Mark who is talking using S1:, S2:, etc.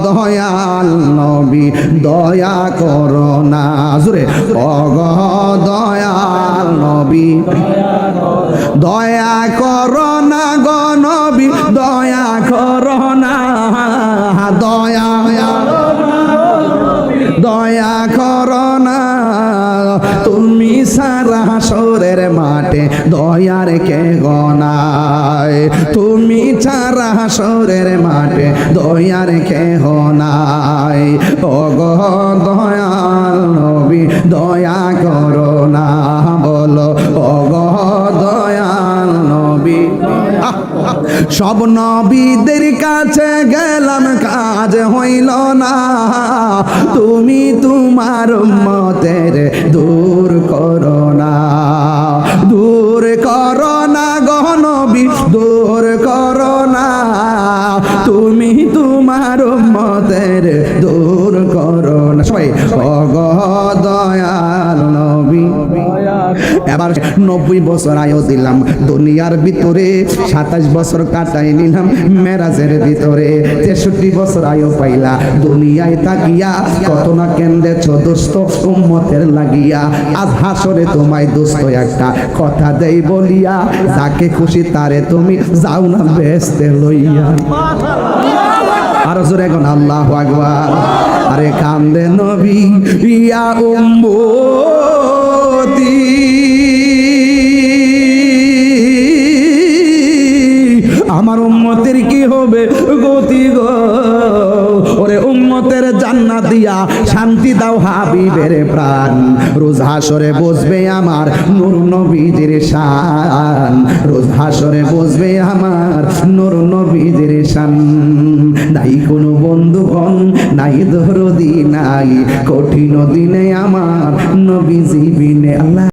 S1: দয়াল নবী দয়া করো না জোরে ওগো দয়াল নবী দয়া করো না গো নবী দয়া করো না দয়া দয়া করো না তুমি সারা হাসরের মাঠে দয়ার কে গনায় তুমি সারা হাসরের মাঠে দয়ার কে গনায় ওগো দয়াল নবী দয়া করো না বলো ওগো দয়াল নবী সব নবীদের কাছে গেলাম কাজ হইল না তুমি তোমার উম্মতের দূর করো না গো নবী দূর করো না তুমি তোমার উম্মতের দূর করো না সবাই ওগো দয়াল নবী এবার 90 বছর আয়ু দিলাম দুনিয়ার ভিতরে 27 বছর কাটাই নিলাম মেরাজের ভিতরে 63 বছর আয়ু পাইলা দুনিয়ায় তাকিয়া কত না কেন্দ্রেছ দোস্ত উম্মতের লাগিয়া আজ হাসরে তোমায় দোস্ত একটা কথা দেই বলিয়া যাকে খুশি তারে তুমি যাও না বেহেশতে লইয়া আর জোরে কোন আল্লাহু আকবার আরে কান্দে নবী ইয়া উম্মতি আমার উম্মতের কি হবে গতি গো ওরে উম্মতের জান্নাত দিয়া শান্তি দাও হাবিবের প্রাণ রোজ হাসরে বসবে আমার নূর নবীজির শান রোজ হাসরে বসবে আমার নূর নবীজির শান নাই কোনো বন্ধুগণ নাই দরদি নাই কঠিন দিনে আমার নবীজি বিনে আল্লাহ